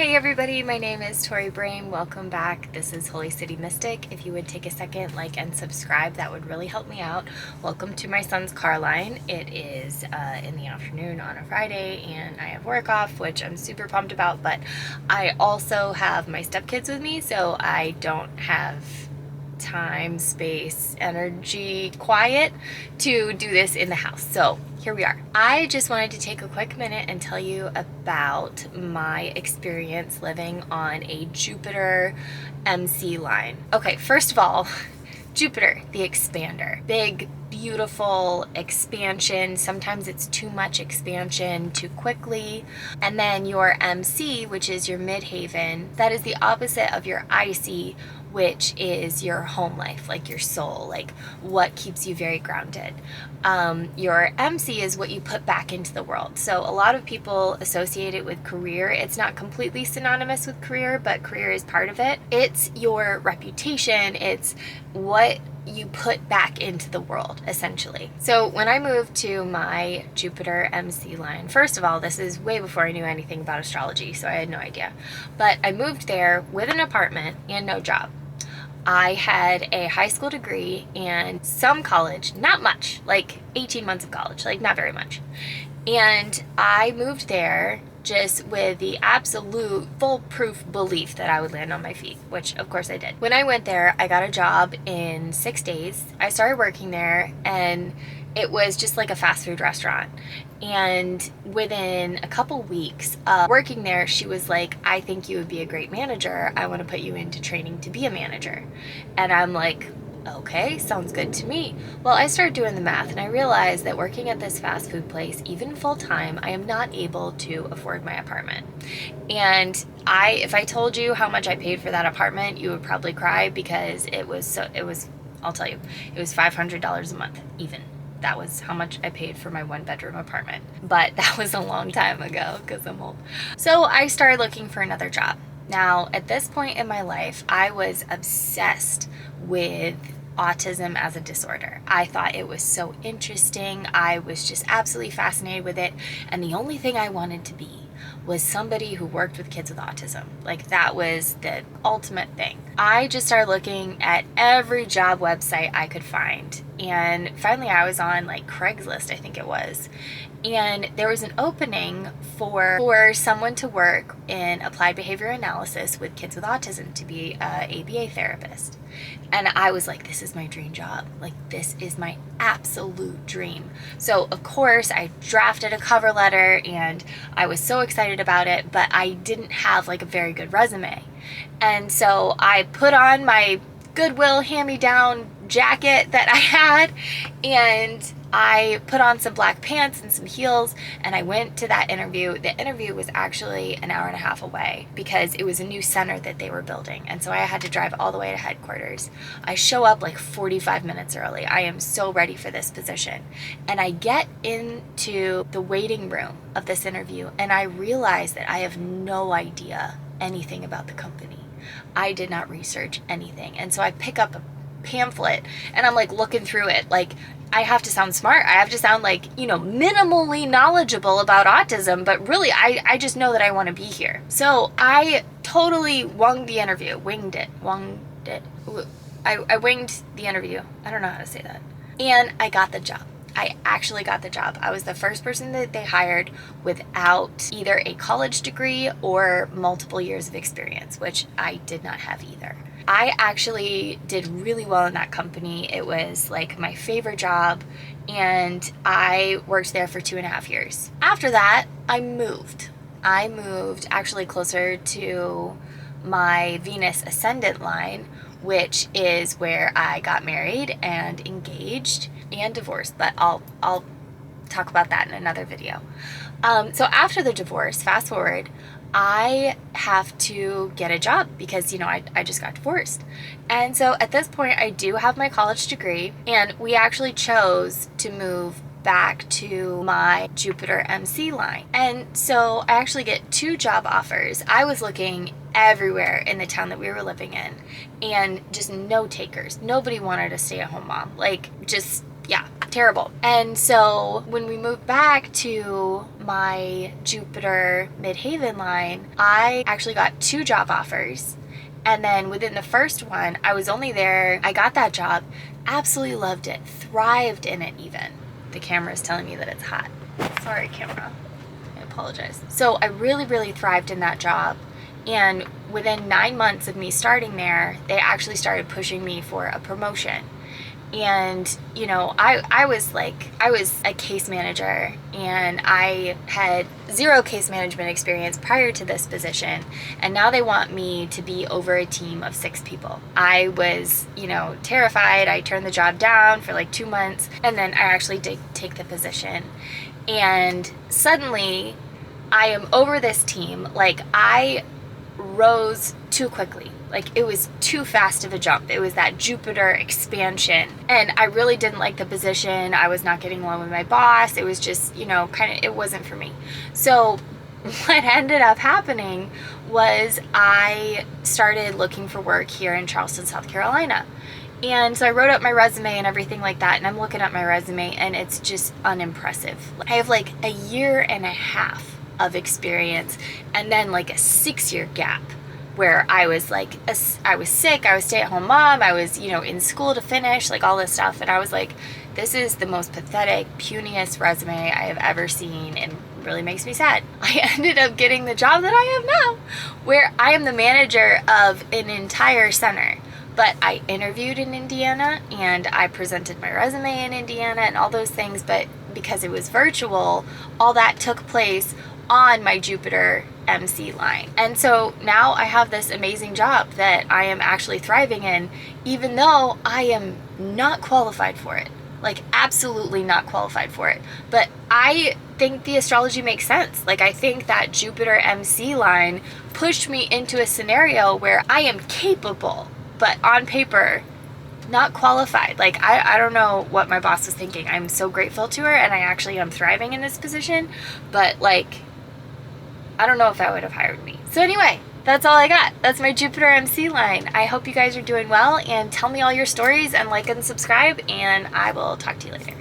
Hey everybody, my name is Tori Brain. Welcome back. This is Holy City Mystic. If you would take a second, like and subscribe, that would really help me out. Welcome to my son's car line. It is in the afternoon on a Friday and I have work off, which I'm super pumped about, but I also have my stepkids with me, so I don't have time, space, energy, quiet to do this in the house. So here we are. I just wanted to take a quick minute and tell you about my experience living on a Jupiter MC line. Okay, first of all, Jupiter, the expander. Big, beautiful expansion. Sometimes it's too much expansion too quickly. And then your MC, which is your Midhaven, that is the opposite of your IC, which is your home life, like your soul, like what keeps you very grounded. Your MC is what you put back into the world. So a lot of people associate it with career. It's not completely synonymous with career, but career is part of it. It's your reputation. It's what you put back into the world, essentially. So when I moved to my Jupiter MC line, first of all, this is way before I knew anything about astrology, so I had no idea. But I moved there with an apartment and no job. I had a high school degree and some college, not much, like 18 months of college, like not very much. And I moved there just with the absolute foolproof belief that I would land on my feet, which of course I did. When I went there, I got a job in 6 days. I started working there and it was just like a fast food restaurant. And within a couple weeks of working there, she was like, I think you would be a great manager. I want to put you into training to be a manager. And I'm like, okay, sounds good to me. Well, I started doing the math and I realized that working at this fast food place, even full time, I am not able to afford my apartment. And if I told you how much I paid for that apartment, you would probably cry because I'll tell you, it was $500 a month even. That was how much I paid for my 1-bedroom apartment. But that was a long time ago because I'm old. So I started looking for another job. Now, at this point in my life, I was obsessed with autism as a disorder. I thought it was so interesting. I was just absolutely fascinated with it. And the only thing I wanted to be was somebody who worked with kids with autism. Like that was the ultimate thing. I just started looking at every job website I could find. And finally I was on like Craigslist, I think it was. And there was an opening for someone to work in applied behavior analysis with kids with autism, to be an ABA therapist. And I was like, this is my dream job. Like, this is my absolute dream. So, of course, I drafted a cover letter and I was so excited about it, but I didn't have like a very good resume. And so I put on my Goodwill hand-me-down jacket that I had and I put on some black pants and some heels and I went to that interview. The interview was actually an hour and a half away because it was a new center that they were building. And so I had to drive all the way to headquarters. I show up like 45 minutes early. I am so ready for this position. And I get into the waiting room of this interview and I realize that I have no idea anything about the company. I did not research anything. And so I pick up a pamphlet and I'm like looking through it. Like, I have to sound smart. I have to sound like, minimally knowledgeable about autism, but really I just know that I want to be here. So I totally winged the interview. I winged the interview. I don't know how to say that. And I got the job. I actually got the job. I was the first person that they hired without either a college degree or multiple years of experience, which I did not have either. I actually did really well in that company. It was like my favorite job and I worked there for 2.5 years. After that, I moved. I moved actually closer to my Venus Ascendant line, which is where I got married and engaged and divorced, but I'll talk about that in another video. So after the divorce, fast forward, I have to get a job because, I just got divorced. And so at this point, I do have my college degree, and we actually chose to move back to my Jupiter MC line. And so I actually get 2 job offers. I was looking everywhere in the town that we were living in, and just no takers. Nobody wanted a stay-at-home mom. Like, just yeah, terrible. And so when we moved back to my Jupiter Midhaven line, I actually got 2 job offers. And then within the first one, I was only there, I got that job, absolutely loved it, thrived in it even. The camera is telling me that it's hot. Sorry, camera. I apologize. So I really, really thrived in that job. And within 9 months of me starting there, they actually started pushing me for a promotion. And, you know, I was a case manager, and I had 0 case management experience prior to this position. And now they want me to be over a team of 6 people. I was, you know, terrified. I turned the job down for like 2 months, and then I actually did take the position. And suddenly I am over this team. Like, I rose too quickly. Like, it was too fast of a jump. It was that Jupiter expansion. And I really didn't like the position. I was not getting along with my boss. It was just, you know, it wasn't for me. So what ended up happening was I started looking for work here in Charleston, South Carolina. And so I wrote up my resume and everything like that, and I'm looking at my resume, and it's just unimpressive. I have like a 1.5 years of experience, and then like a 6-year gap where I was like, I was sick, I was stay-at-home mom, I was, you know, in school to finish, like all this stuff. And I was like, this is the most pathetic, puniest resume I have ever seen, and really makes me sad. I ended up getting the job that I have now, where I am the manager of an entire center. But I interviewed in Indiana, and I presented my resume in Indiana and all those things, but because it was virtual, all that took place on my Jupiter MC line. And so now I have this amazing job that I am actually thriving in, even though I am not qualified for it. Like, absolutely not qualified for it. But I think the astrology makes sense. Like, I think that Jupiter MC line pushed me into a scenario where I am capable, but on paper, not qualified. Like, I don't know what my boss was thinking. I'm so grateful to her, and I actually am thriving in this position, but like, I don't know if I would have hired me. So anyway, that's all I got. That's my Jupiter MC line. I hope you guys are doing well, and tell me all your stories, and like and subscribe, and I will talk to you later.